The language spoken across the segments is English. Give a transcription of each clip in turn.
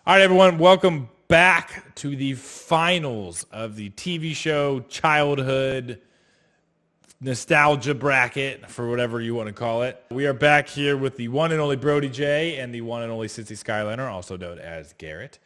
All right, everyone, welcome back to the finals of the TV show childhood nostalgia bracket, for whatever you want to call it. We are back here with the one and only Brody J and the one and only Cincy Skyliner, also known as Garrett.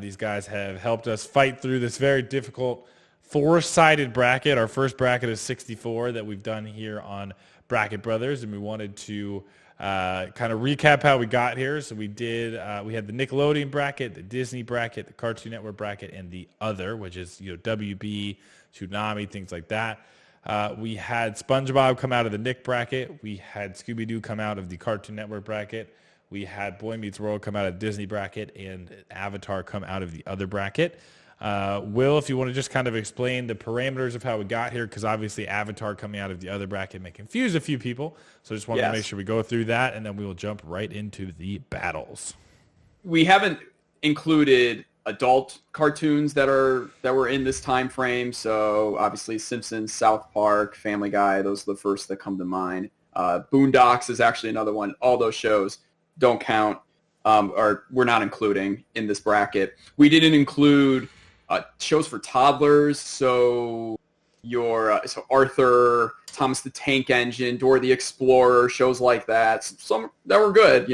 These guys have helped us fight through this very difficult four-sided bracket. Our first bracket is 64 that we've done here on Bracket Brothers, and we wanted to kind of recap how we got here. So we did. We had the Nickelodeon bracket, the Disney bracket, the Cartoon Network bracket, and the other, which is WB, Toonami, things like that. We had SpongeBob come out of the Nick bracket. We had Scooby-Doo come out of the Cartoon Network bracket. We had Boy Meets World come out of Disney bracket, and Avatar come out of the other bracket. Will, if you want to just kind of explain the parameters of how we got here, because obviously Avatar coming out of the other bracket may confuse a few people. So I just wanted to make sure we go through that, and then we will jump right into the battles. We haven't included adult cartoons that were in this time frame. So obviously Simpsons, South Park, Family Guy, those are the first that come to mind. Boondocks is actually another one. All those shows don't count, or we're not including in this bracket. We didn't include shows for toddlers, so so Arthur, Thomas the Tank Engine, Dora the Explorer, shows like that. Some that were good,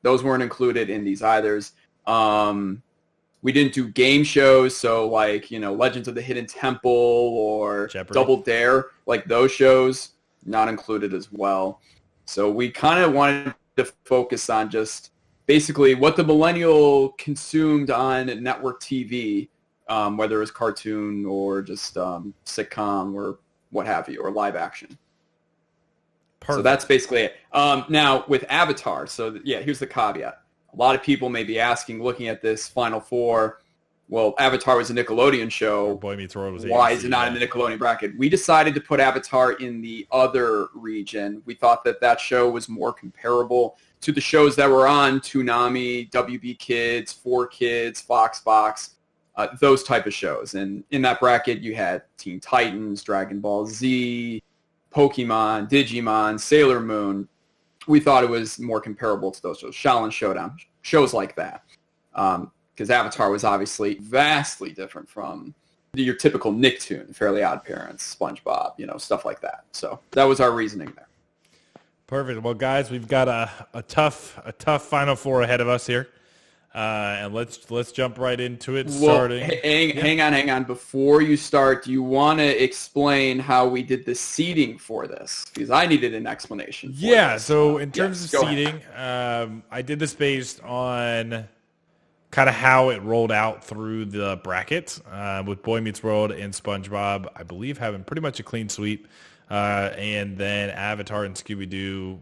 those weren't included in these either. We didn't do game shows, so like, Legends of the Hidden Temple or Jeopardy. Double Dare, like those shows, not included as well. So we kind of wanted to focus on just basically what the millennial consumed on network TV, whether it was cartoon or just sitcom or what have you, or live action. Perfect. So that's basically it. Now, with Avatar, here's the caveat. A lot of people may be asking, looking at this Final Four, well, Avatar was a Nickelodeon show. Boy Meets World was Why is it not in the Nickelodeon bracket? We decided to put Avatar in the other region. We thought that show was more comparable to the shows that were on Toonami, WB Kids, 4Kids, Fox Box, those type of shows. And in that bracket, you had Teen Titans, Dragon Ball Z, Pokemon, Digimon, Sailor Moon. We thought it was more comparable to those shows, Shaolin Showdown, shows like that. Because Avatar was obviously vastly different from your typical Nicktoon, Fairly Odd Parents, SpongeBob, stuff like that. So that was our reasoning there. Perfect. Well, guys, we've got a tough Final Four ahead of us here, and let's jump right into it. Hang on. Before you start, do you want to explain how we did the seeding for this? Because I needed an explanation. So in terms of seeding, I did this based on kind of how it rolled out through the brackets, with Boy Meets World and SpongeBob, I believe, having pretty much a clean sweep. And then Avatar and Scooby-Doo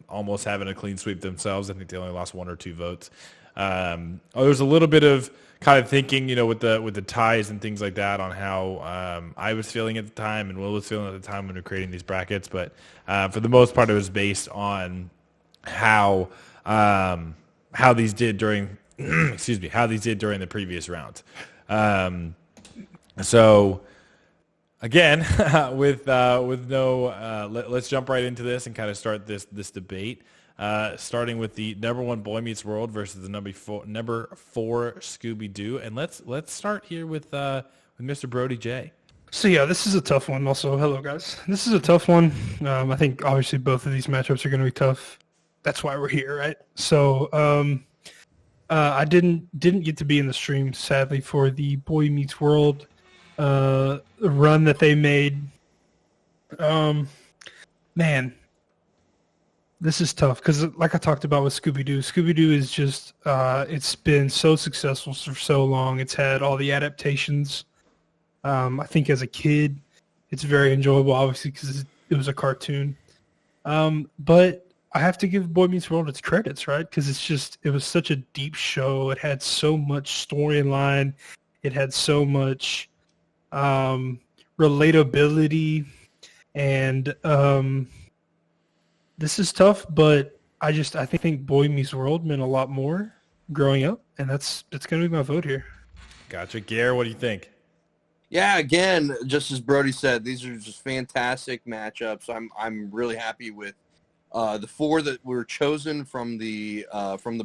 almost having a clean sweep themselves. I think they only lost 1 or 2 votes. There's a little bit of kind of thinking, with the ties and things like that on how I was feeling at the time and Will was feeling at the time when we were creating these brackets. But for the most part, it was based on how these did during how these did during the previous rounds. So. Again, with no, let's jump right into this and kind of start this debate. Starting with the number 1 Boy Meets World versus the number 4 Scooby-Doo, and let's start here with Mr. Brody J. So yeah, this is a tough one. Also, hello guys. This is a tough one. I think obviously both of these matchups are going to be tough. That's why we're here, right? So I didn't get to be in the stream, sadly, for the Boy Meets World run that they made. Man, this is tough because, like I talked about with Scooby-Doo is just it's been so successful for so long. It's had all the adaptations. I think as a kid, it's very enjoyable, obviously, because it was a cartoon. But I have to give Boy Meets World its credits, right? Because it was such a deep show. It had so much storyline. It had so much relatability, and this is tough, but I think Boy Meets World meant a lot more growing up, and that's going to be my vote here. Gotcha. Gare, what do you think? Yeah, again, just as Brody said, these are just fantastic matchups. I'm really happy with the 4 that were chosen from the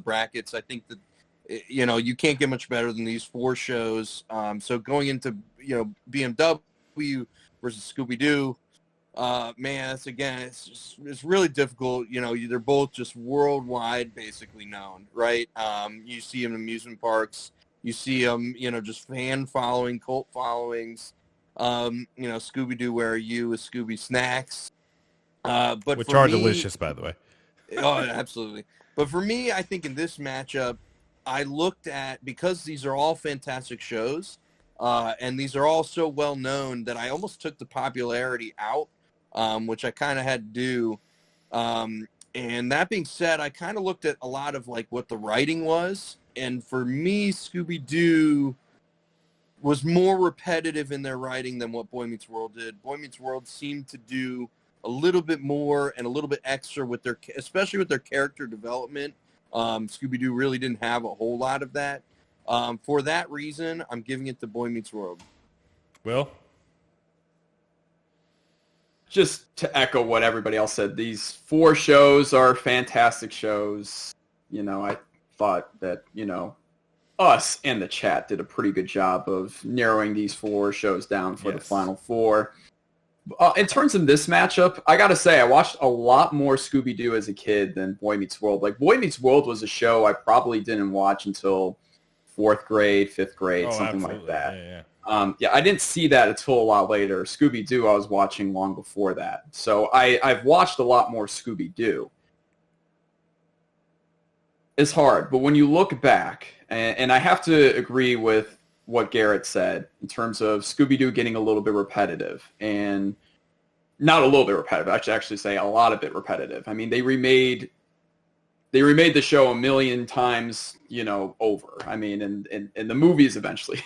brackets. I think that You can't get much better than these 4 shows. So going into, BMW versus Scooby-Doo, man, it's really difficult. They're both just worldwide basically known, right? You see them in amusement parks. You see them, just fan following, cult followings. Scooby-Doo, Where Are You with Scooby Snacks. But which for are me, delicious, by the way. Oh, absolutely. But for me, I think in this matchup, I looked at, because these are all fantastic shows, and these are all so well known, that I almost took the popularity out, which I kind of had to do. And that being said, I kind of looked at a lot of like what the writing was. And for me, Scooby-Doo was more repetitive in their writing than what Boy Meets World did. Boy Meets World seemed to do a little bit more and a little bit extra with especially with their character development. Scooby-Doo really didn't have a whole lot of that. For that reason, I'm giving it to Boy Meets World. Will? Just to echo what everybody else said, these 4 shows are fantastic shows. I thought that, us and the chat did a pretty good job of narrowing these 4 shows down for the final 4. In terms of this matchup, I gotta say, I watched a lot more Scooby-Doo as a kid than Boy Meets World. Like, Boy Meets World was a show I probably didn't watch until 4th grade, 5th grade, something absolutely. like that. Yeah. I didn't see that until a lot later. Scooby-Doo I was watching long before that. So I've watched a lot more Scooby-Doo. It's hard, but when you look back, and I have to agree with what Garrett said in terms of Scooby-Doo getting a little bit repetitive, and not a little bit repetitive, I should actually say a lot of it repetitive. I mean, they remade the show a million times, over. I mean, and the movies eventually,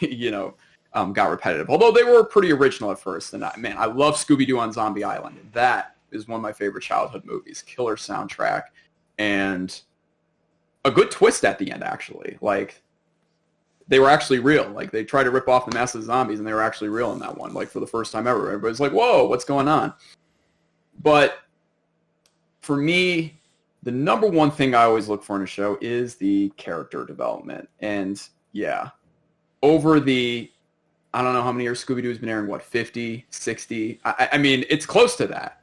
got repetitive. Although they were pretty original at first. And I love Scooby-Doo on Zombie Island. That is one of my favorite childhood movies. Killer soundtrack and a good twist at the end, actually. Like, they were actually real. Like, they tried to rip off the massive zombies, and they were actually real in that one. Like, for the first time ever, everybody's like, "Whoa, what's going on?" But for me, the number one thing I always look for in a show is the character development. And yeah, over the, I don't know how many years Scooby-Doo has been airing, 50, 60? I mean, it's close to that.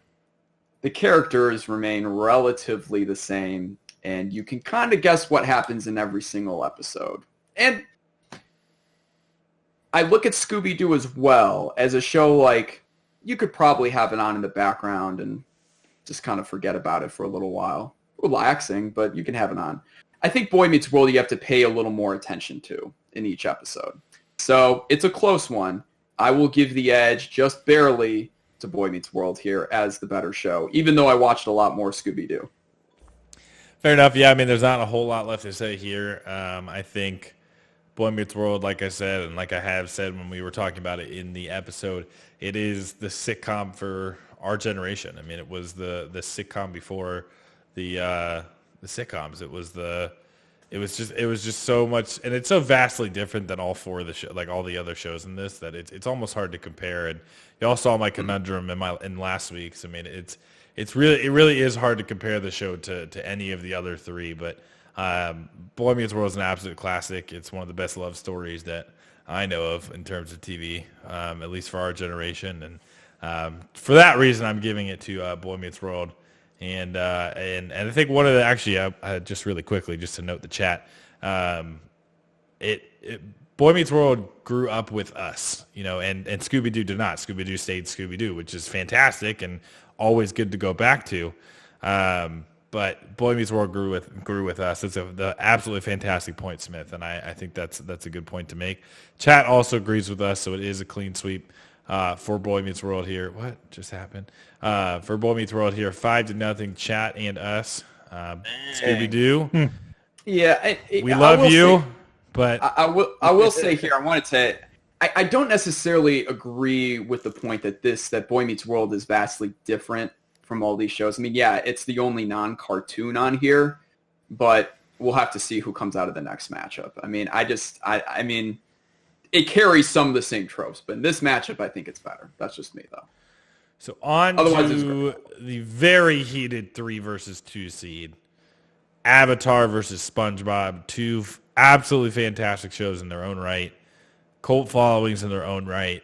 The characters remain relatively the same, and you can kind of guess what happens in every single episode. And I look at Scooby-Doo as well as a show like you could probably have it on in the background and just kind of forget about it for a little while. Relaxing, but you can have it on. I think Boy Meets World you have to pay a little more attention to in each episode. So it's a close one. I will give the edge just barely to Boy Meets World here as the better show, even though I watched a lot more Scooby-Doo. Fair enough. Yeah, I mean, there's not a whole lot left to say here. I think Boy Meets World, like I said, and like I have said when we were talking about it in the episode, it is the sitcom for our generation. I mean, it was the sitcom before the sitcoms. It was just so much, and it's so vastly different than all 4 of the show, like all the other shows in this, that it's almost hard to compare. And y'all saw my conundrum in last week's. I mean, it really is hard to compare the show to any of the other 3, but Boy Meets World is an absolute classic. It's one of the best love stories that I know of in terms of TV, at least for our generation. And for that reason, I'm giving it to Boy Meets World. And I think one of the, actually, just really quickly, just to note the chat, Boy Meets World grew up with us, and Scooby-Doo did not. Scooby-Doo stayed Scooby-Doo, which is fantastic and always good to go back to. But Boy Meets World grew with us. It's the absolutely fantastic point, Smith, and I think that's a good point to make. Chat also agrees with us, so it is a clean sweep for Boy Meets World here. What just happened? For Boy Meets World here, 5-0, chat and us. Scooby-Doo. Yeah, we love you, but I will say here, I don't necessarily agree with the point that Boy Meets World is vastly different from all these shows. I mean, yeah, it's the only non-cartoon on here, but we'll have to see who comes out of the next matchup. I mean, I mean, it carries some of the same tropes, but in this matchup, I think it's better. That's just me, though. So on to the very heated 3 versus 2 seed. Avatar versus SpongeBob, 2 absolutely fantastic shows in their own right, cult followings in their own right.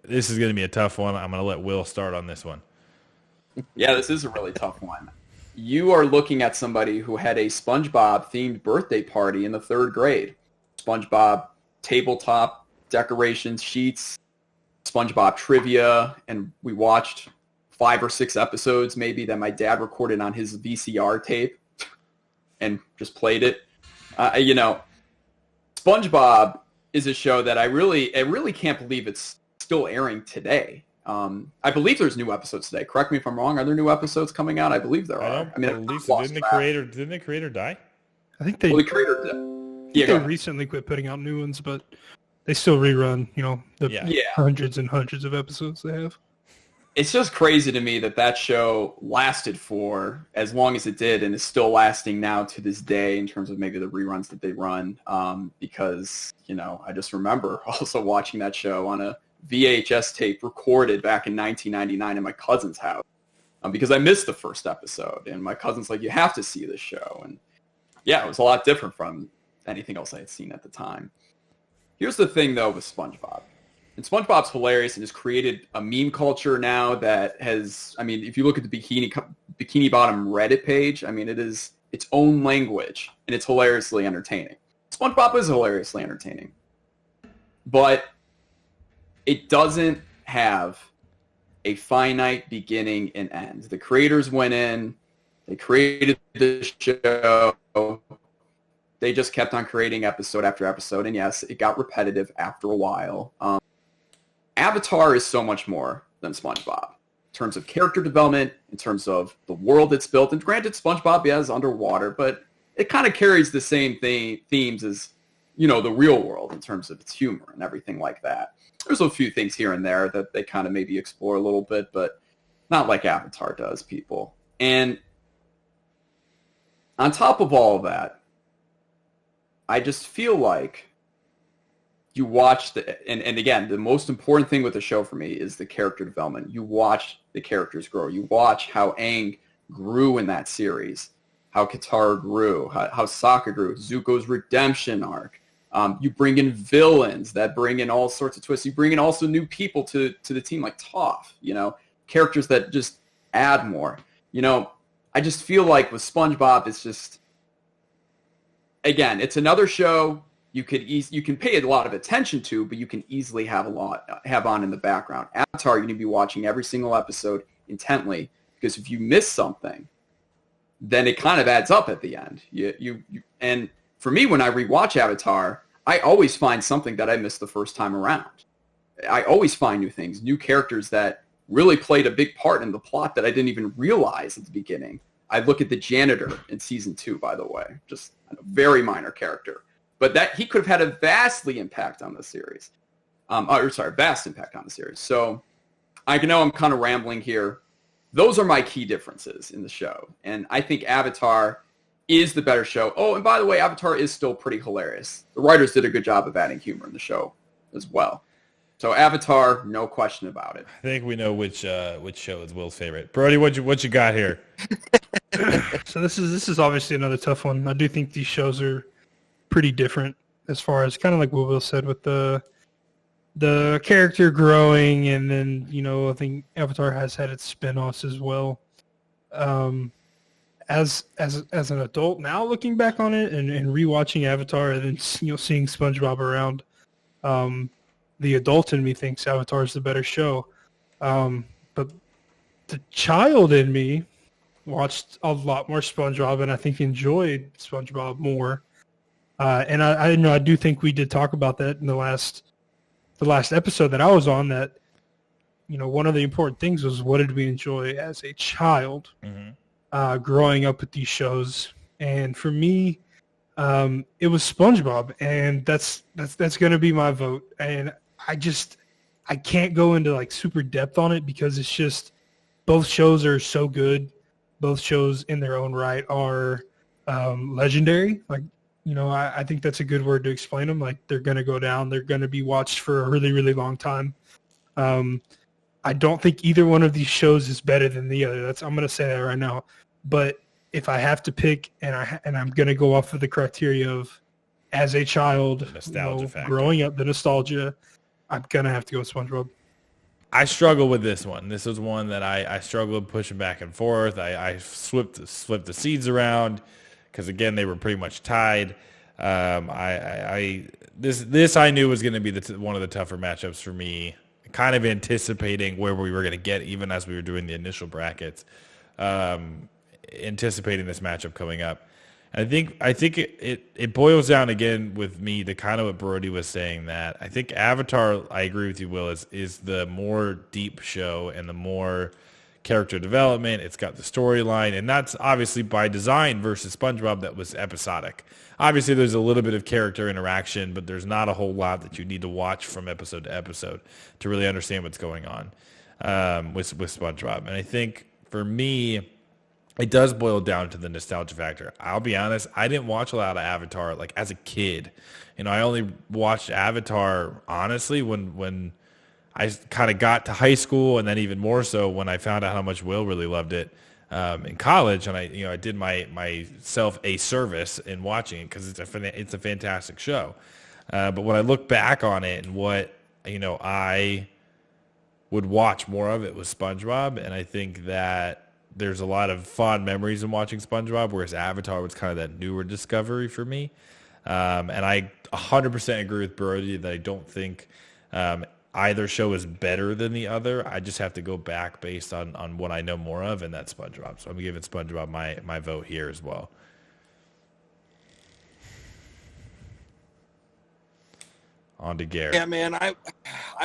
This is going to be a tough one. I'm going to let Will start on this one. Yeah, this is a really tough one. You are looking at somebody who had a SpongeBob-themed birthday party in the 3rd grade. SpongeBob tabletop decorations, sheets, SpongeBob trivia, and we watched 5 or 6 episodes maybe that my dad recorded on his VCR tape and just played it. SpongeBob is a show that I really can't believe it's still airing today. I believe there's new episodes today. Correct me if I'm wrong. Are there new episodes coming out? I believe there are. I believe so. Didn't the creator die? I think they. Well, the creator did. They recently quit putting out new ones, but they still rerun. The hundreds and hundreds of episodes they have. It's just crazy to me that show lasted for as long as it did and is still lasting now to this day in terms of maybe the reruns that they run. Because I just remember also watching that show on a VHS tape recorded back in 1999 in my cousin's house because I missed the first episode, and my cousin's like, you have to see this show. And yeah, it was a lot different from anything else I had seen at the time. Here's the thing though with SpongeBob, and SpongeBob's hilarious and has created a meme culture now that has, if you look at the Bikini Bottom Reddit page, it is its own language and it's hilariously entertaining. SpongeBob is hilariously entertaining, but it doesn't have a finite beginning and end. The creators went in, they created this show, they just kept on creating episode after episode, and yes, it got repetitive after a while. Avatar is so much more than SpongeBob in terms of character development, in terms of the world it's built. And granted, SpongeBob is underwater, but it kind of carries the same themes as, the real world in terms of its humor and everything like that. There's a few things here and there that they kind of maybe explore a little bit, but not like Avatar does, people. And on top of all of that, I just feel like you watch and again, the most important thing with the show for me is the character development. You watch the characters grow. You watch how Aang grew in that series, how Katara grew, how Sokka grew, Zuko's redemption arc. You bring in villains that bring in all sorts of twists. You bring in also new people to the team like Toph, characters that just add more. I just feel like with SpongeBob, it's just, again, it's another show you can pay a lot of attention to, but you can easily have on in the background. Avatar, you need to be watching every single episode intently, because if you miss something, then it kind of adds up at the end. And for me, when I rewatch Avatar, I always find something that I missed the first time around. I always find new things, new characters that really played a big part in the plot that I didn't even realize at the beginning. I look at the janitor in season 2, by the way, just a very minor character, but that he could have had a vast impact on the series. Vast impact on the series. So I know I'm kind of rambling here. Those are my key differences in the show, and I think Avatar is the better show. Oh, and by the way, Avatar is still pretty hilarious. The writers did a good job of adding humor in the show as well. So Avatar, no question about it. I think we know which show is Will's favorite. Brody, what you got here? So this is obviously another tough one. I do think these shows are pretty different as far as kind of like what Will said with the character growing, and then I think Avatar has had its spin-offs as well. As an adult now, looking back on it and rewatching Avatar, and then seeing SpongeBob around, the adult in me thinks Avatar is the better show, but the child in me watched a lot more SpongeBob, and I think enjoyed SpongeBob more. And I do think we did talk about that in the last episode that I was on. That one of the important things was, what did we enjoy as a child? Mm-hmm. Growing up with these shows, and for me, it was SpongeBob, and that's going to be my vote. And I can't go into like super depth on it because it's just both shows are so good. Both shows in their own right are legendary. Like I think that's a good word to explain them. Like they're going to go down. They're going to be watched for a really, really long time. I don't think either one of these shows is better than the other. I'm going to say that right now. But if I have to pick, and I'm going to go off of the criteria of as a child, Nostalgia factor. growing up, the nostalgia, I'm going to have to go with SpongeBob. I struggle with this one. This was one that I struggled pushing back and forth. I flipped the seeds around because, again, they were pretty much tied. This I knew was going to be one of the tougher matchups for me, kind of anticipating where we were going to get even as we were doing the initial brackets, anticipating this matchup coming up. I think it boils down again with me to kind of what Brody was saying, that I think Avatar, I agree with you, Will, is the more deep show and the more character development. It's got the storyline, and that's obviously by design versus SpongeBob that was episodic. Obviously, there's a little bit of character interaction, but there's not a whole lot that you need to watch from episode to episode to really understand what's going on with SpongeBob. And I think for me, it does boil down to the nostalgia factor. I'll be honest, I didn't watch a lot of Avatar like as a kid. I only watched Avatar honestly when I kind of got to high school, and then even more so when I found out how much Will really loved it in college, and I did myself a service in watching it because it's a fantastic show. But when I look back on it and what I would watch more of, it was SpongeBob, and I think that there's a lot of fond memories in watching SpongeBob, whereas Avatar was kind of that newer discovery for me. And I 100% agree with Brody that I don't think either show is better than the other. I just have to go back based on what I know more of, and that's SpongeBob. So I'm giving SpongeBob my vote here as well. On to Gary. Yeah, man, I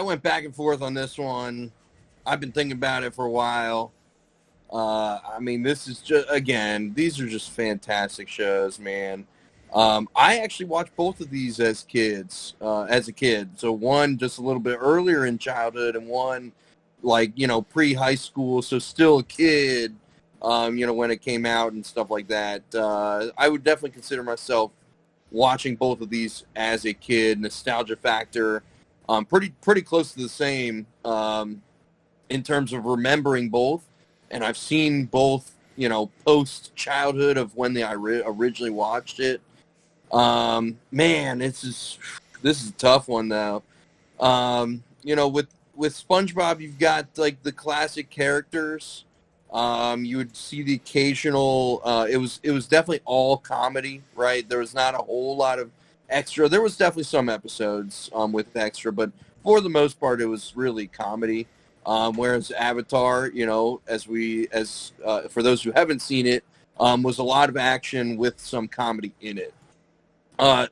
went back and forth on this one. I've been thinking about it for a while. This is just, again, these are just fantastic shows, man. I actually watched both of these as a kid. So one just a little bit earlier in childhood, and one pre-high school, so still a kid, when it came out and stuff like that. I would definitely consider myself watching both of these as a kid. Nostalgia factor, pretty close to the same in terms of remembering both. And I've seen both, post-childhood of when I originally watched it. Man, this is a tough one, though. With SpongeBob, you've got, the classic characters. You would see the occasional, it was definitely all comedy, right? There was not a whole lot of extra. There was definitely some episodes with extra, but for the most part, it was really comedy. Whereas Avatar, for those who haven't seen it, was a lot of action with some comedy in it.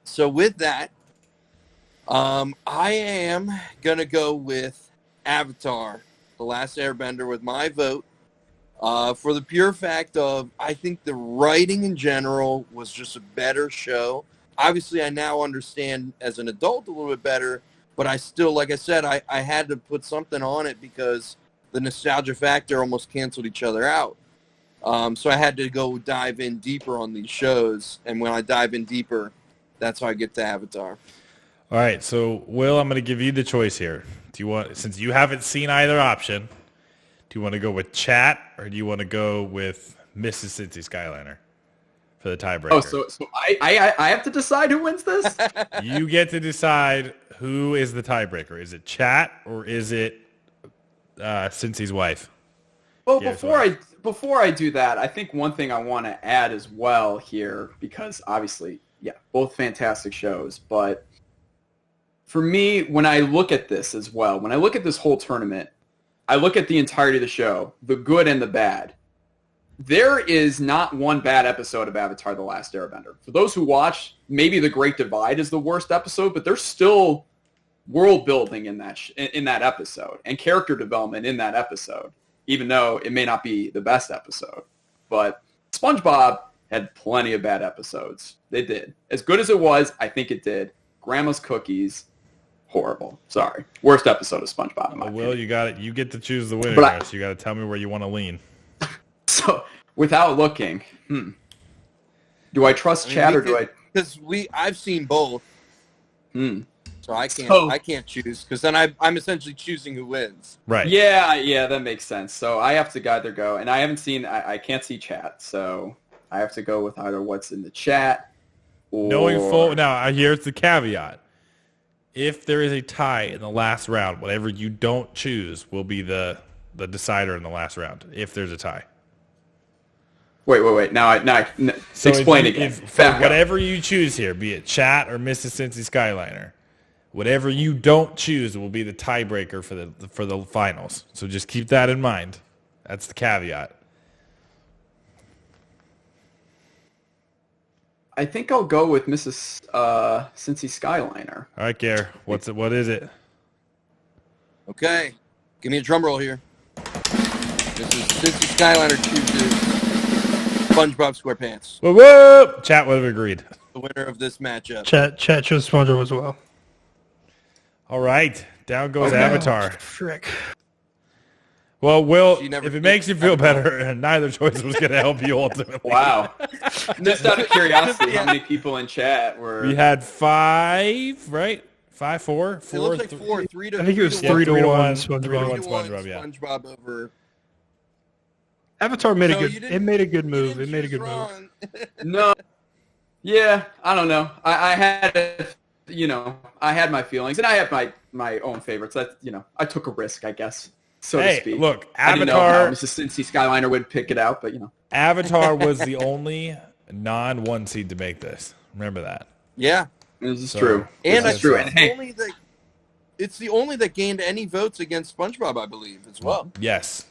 So with that, I am going to go with Avatar, The Last Airbender, with my vote. For the pure fact of, I think the writing in general was just a better show. Obviously, I now understand as an adult a little bit better, but I still, like I said, I had to put something on it because the nostalgia factor almost canceled each other out. So I had to go dive in deeper on these shows, and when I dive in deeper, that's how I get to Avatar. All right, so Will, I'm going to give you the choice here. Since you haven't seen either option, do you want to go with Chat, or do you want to go with Mrs. Cincy Skyliner for the tiebreaker? Oh, so I have to decide who wins this? You get to decide who is the tiebreaker. Is it Chat, or is it Cincy's wife? Well, before I do that, I think one thing I want to add as well here, because obviously, yeah, both fantastic shows, but for me, when I look at this as well, when I look at this whole tournament, I look at the entirety of the show, the good and the bad. There is not one bad episode of Avatar: The Last Airbender. For those who watch, maybe The Great Divide is the worst episode, but there's still world building in that episode and character development in that episode, even though it may not be the best episode. But SpongeBob had plenty of bad episodes. They did. As good as it was, I think it did. Grandma's Cookies, horrible. Sorry. Worst episode of SpongeBob in my opinion. Will, you got it. You get to choose the winner, so you got to tell me where you want to lean. So, without looking, do I trust Chat or do I? Because I've seen both. So I can't choose, because then I'm essentially choosing who wins. Right. Yeah, that makes sense. So I have to either go, and I can't see Chat, so I have to go with either what's in the chat Knowing full now, here's the caveat: if there is a tie in the last round, whatever you don't choose will be the decider in the last round. If there's a tie. Wait. So explain again. Whatever you choose here, be it chat or Mrs. Cincy Skyliner, whatever you don't choose will be the tiebreaker for the finals. So just keep that in mind. That's the caveat. I think I'll go with Mrs. Cincy Skyliner. All right, Gare. What is it? Okay. Give me a drum roll here. This is Cincy Skyliner chooses SpongeBob SquarePants. Whoa! Chat would have agreed. The winner of this matchup. Chat chose SpongeBob as well. All right. Down goes Avatar. Frick. Well, Will, She never if it did makes you feel better, neither choice was going to help you ultimately. Wow. Just out of curiosity, how many people in chat were... We had 5, right? 5, 4? It looks like 4. 3 to I think it was 3 3 to 1 3 to 1 SpongeBob, yeah. SpongeBob over. Avatar made So a good. It made a good move. It made a good move. No. Yeah, I don't know. I had my feelings, and I have my own favorites. That I took a risk, I guess, so to speak. Look, I didn't know Avatar. how Mrs. Cincy Skyliner would pick it out, but Avatar was the only non-1 seed to make this. Remember that. Yeah. this is true. And This is true. And hey, it's the only that gained any votes against SpongeBob, I believe, as well. Yes.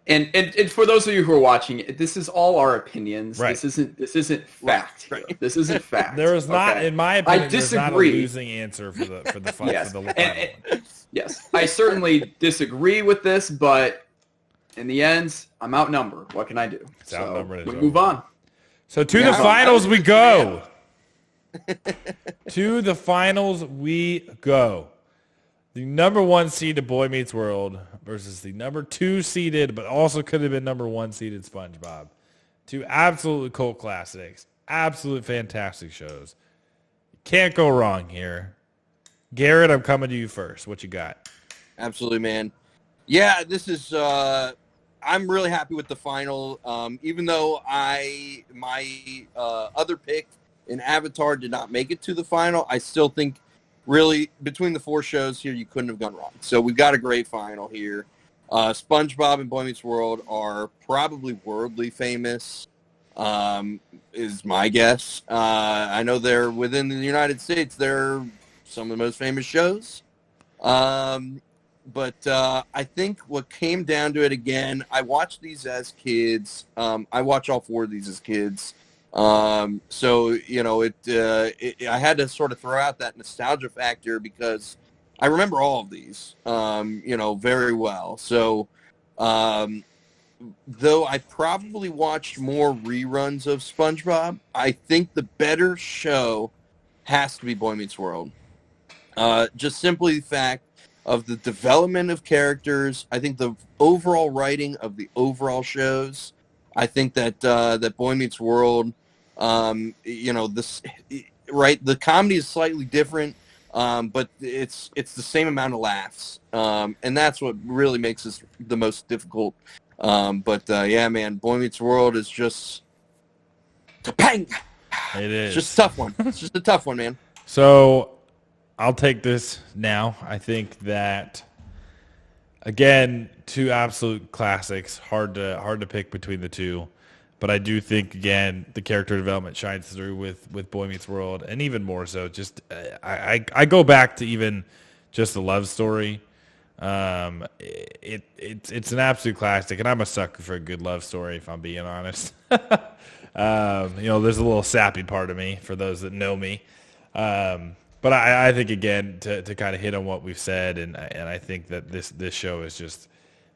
And for those of you who are watching, this is all our opinions. Right. This isn't fact. Right. This isn't fact. There is not, okay? in my opinion, I there's not a disagree. losing answer for the final. Yes. For the final one. Yes, I certainly disagree with this, but in the end, I'm outnumbered. What can I do? It's outnumbered, We it's move on. So to the finals we go. To the finals we go. The number 1 seeded Boy Meets World versus the number 2 seeded, but also could have been number 1 seeded SpongeBob. 2 absolute cult classics. Absolute fantastic shows. Can't go wrong here. Garrett, I'm coming to you first. What you got? Absolutely, man. Yeah, this is. I'm really happy with the final. Even though my other pick in Avatar did not make it to the final, I still think really between the 4 shows here, you couldn't have gone wrong. So we've got a great final here. SpongeBob and Boy Meets World are probably worldly famous, is my guess. I know they're within the United States. They're some of the most famous shows. But I think what came down to it again, I watched these as kids. I watch all 4 of these as kids. So, I had to sort of throw out that nostalgia factor because I remember all of these, very well. So, though I probably watched more reruns of SpongeBob, I think the better show has to be Boy Meets World. Just simply the fact of the development of characters. I think the overall writing of the overall shows. I think that that Boy Meets World, the comedy is slightly different, but it's the same amount of laughs, and that's what really makes this the most difficult. Yeah, man, Boy Meets World is just kapang. It is. It's just a tough one. It's just a tough one, man. So I'll take this now. I think that, again, 2 absolute classics. Hard to pick between the 2. But I do think, again, the character development shines through with Boy Meets World, and even more so. Just I go back to even just the love story. It's an absolute classic, and I'm a sucker for a good love story, if I'm being honest. There's a little sappy part of me for those that know me. But I think, again, to kind of hit on what we've said, and I think that this show is just,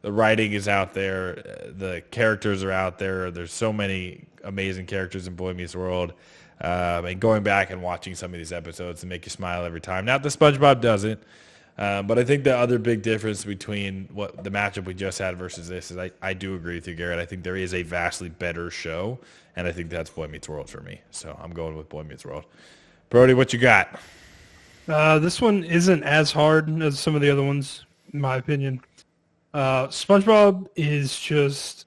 the writing is out there, the characters are out there. There's so many amazing characters in Boy Meets World, and going back and watching some of these episodes to make you smile every time. Not that SpongeBob doesn't, but I think the other big difference between what the matchup we just had versus this is I do agree with you, Garrett. I think there is a vastly better show, and I think that's Boy Meets World for me. So I'm going with Boy Meets World. Brody, what you got? This one isn't as hard as some of the other ones, in my opinion. SpongeBob is just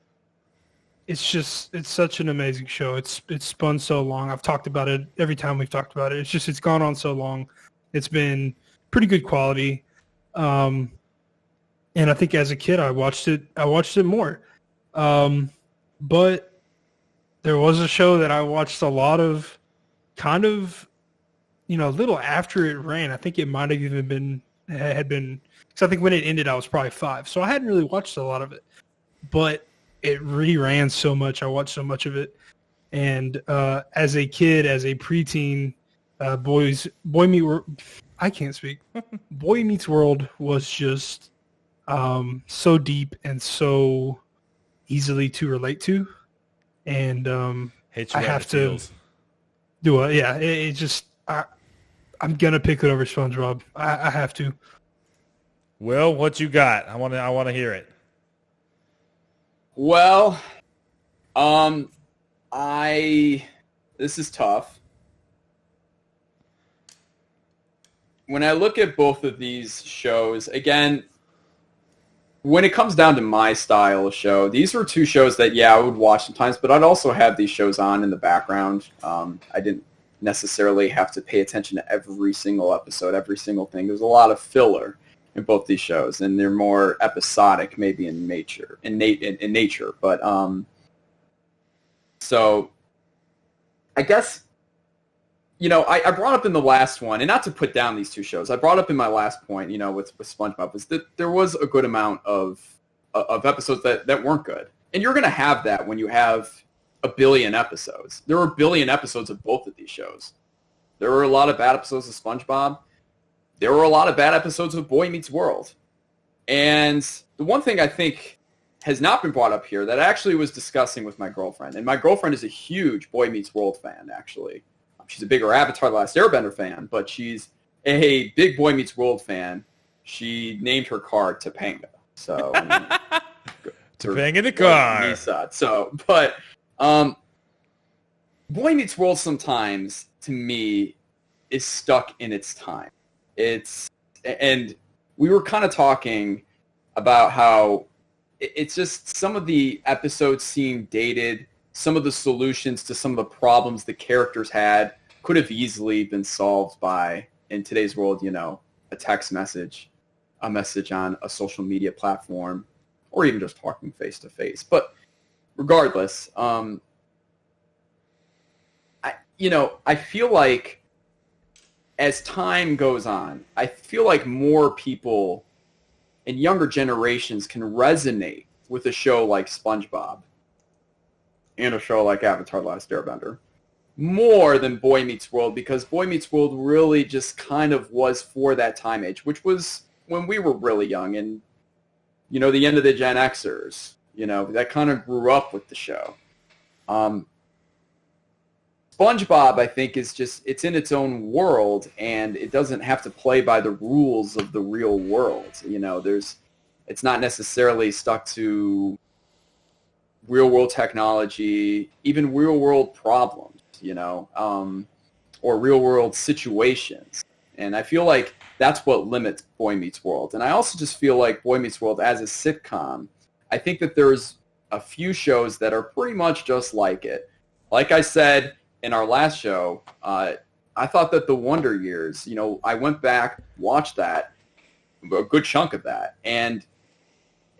it's such an amazing show. It's spun so long. I've talked about it every time we've talked about it. It's gone on so long. It's been pretty good quality. And I think as a kid I watched it more. But there was a show that I watched a lot of, kind of, a little after it ran. I think it might have even had been, because I think when it ended I was probably 5. So I hadn't really watched a lot of it. But it reran so much. I watched so much of it. And as a kid, as a preteen, Boy Meets World was just so deep and so easily to relate to. And I have to do it. Yeah, it just I'm gonna pick it over SpongeBob. I have to. Will, what you got? I want to hear it. Well, this is tough. When I look at both of these shows, again, when it comes down to my style of show, these were 2 shows that, I would watch sometimes, but I'd also have these shows on in the background. I didn't necessarily have to pay attention to every single episode, every single thing. There's a lot of filler in both these shows, and they're more episodic, maybe in nature. But so I guess I brought up in the last one, and not to put down these 2 shows, I brought up in my last point, with SpongeBob, was that there was a good amount of episodes that weren't good, and you're going to have that when you have a billion episodes. There were a billion episodes of both of these shows. There were a lot of bad episodes of SpongeBob. There were a lot of bad episodes of Boy Meets World. And the one thing I think has not been brought up here that I actually was discussing with my girlfriend, and my girlfriend is a huge Boy Meets World fan, actually. She's a bigger Avatar: The Last Airbender fan, but she's a big Boy Meets World fan. She named her car Topanga. So Topanga the car. So, but Boy Meets World sometimes, to me, is stuck in its time. And we were kind of talking about how it's just some of the episodes seem dated. Some of the solutions to some of the problems the characters had could have easily been solved by, in today's world, a text message, a message on a social media platform, or even just talking face to face. But regardless, I feel like as time goes on, I feel like more people and younger generations can resonate with a show like SpongeBob and a show like Avatar: The Last Airbender more than Boy Meets World, because Boy Meets World really just kind of was for that time age, which was when we were really young and, the end of the Gen Xers, that kind of grew up with the show. SpongeBob, I think, is just, it's in its own world, and it doesn't have to play by the rules of the real world. It's not necessarily stuck to real world technology, even real world problems, or real world situations. And I feel like that's what limits Boy Meets World. And I also just feel like Boy Meets World as a sitcom, I think that there's a few shows that are pretty much just like it. Like I said in our last show, I thought that the Wonder Years, I went back, watched that, a good chunk of that, and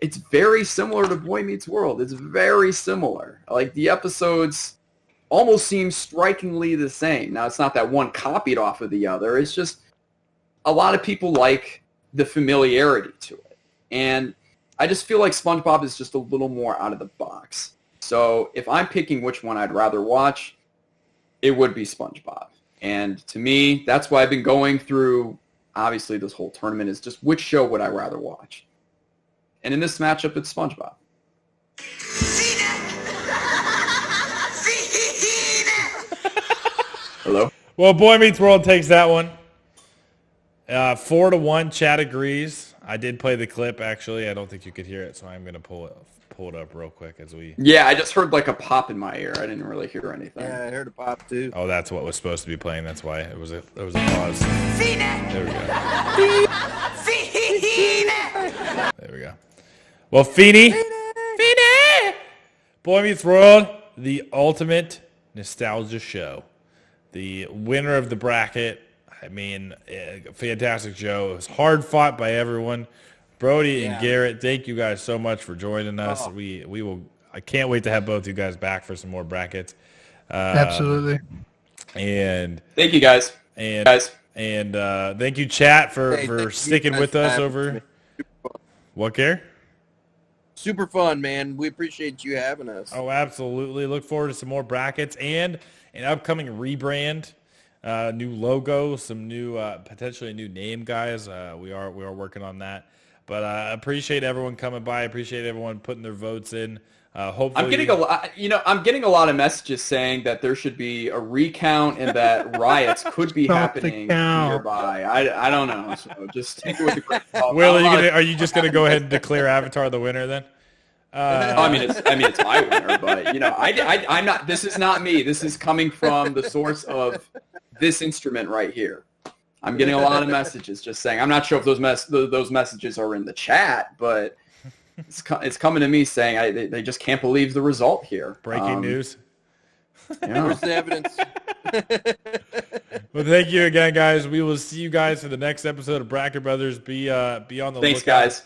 it's very similar to Boy Meets World. It's very similar. Like, the episodes almost seem strikingly the same. Now, it's not that one copied off of the other. It's just a lot of people like the familiarity to it. And I just feel like SpongeBob is just a little more out of the box. So if I'm picking which one I'd rather watch, it would be SpongeBob. And to me, that's why I've been going through, obviously, this whole tournament, is just which show would I rather watch. And in this matchup, it's SpongeBob. Hello? Well, Boy Meets World takes that one. 4-1, Chad agrees. I did play the clip, actually. I don't think you could hear it, so I'm going to pull it up real quick as we... Yeah, I just heard like a pop in my ear. I didn't really hear anything. Yeah, I heard a pop too. Oh, that's what was supposed to be playing. That's why it was a pause. There we go. There we go. Well, Feeny. Boy Meets World, the ultimate nostalgia show. The winner of the bracket. I mean, fantastic show. It was hard fought by everyone. Brody and Garrett, thank you guys so much for joining us. We will. I can't wait to have both you guys back for some more brackets. Absolutely. And thank you guys. And thank you, chat, for sticking with us over. What, Gare? Super fun, man. We appreciate you having us. Oh, absolutely. Look forward to some more brackets and an upcoming rebrand, new logo, some new potentially a new name, guys. We are working on that. But I appreciate everyone coming by. I appreciate everyone putting their votes in. Hopefully, I'm getting a lot of messages saying that there should be a recount and that riots could be happening nearby. I don't know. So just take it with a grain of salt. Will, are you just gonna go ahead and declare Avatar the winner then? I mean, it's my winner, but I'm not. This is not me. This is coming from the source of this instrument right here. I'm getting a lot of messages just saying. I'm not sure if those messages are in the chat, but it's coming to me saying they just can't believe the result here. Breaking news. Yeah. Where's the evidence? Well, thank you again, guys. We will see you guys for the next episode of Bracket Brothers. Be on the Thanks, lookout guys.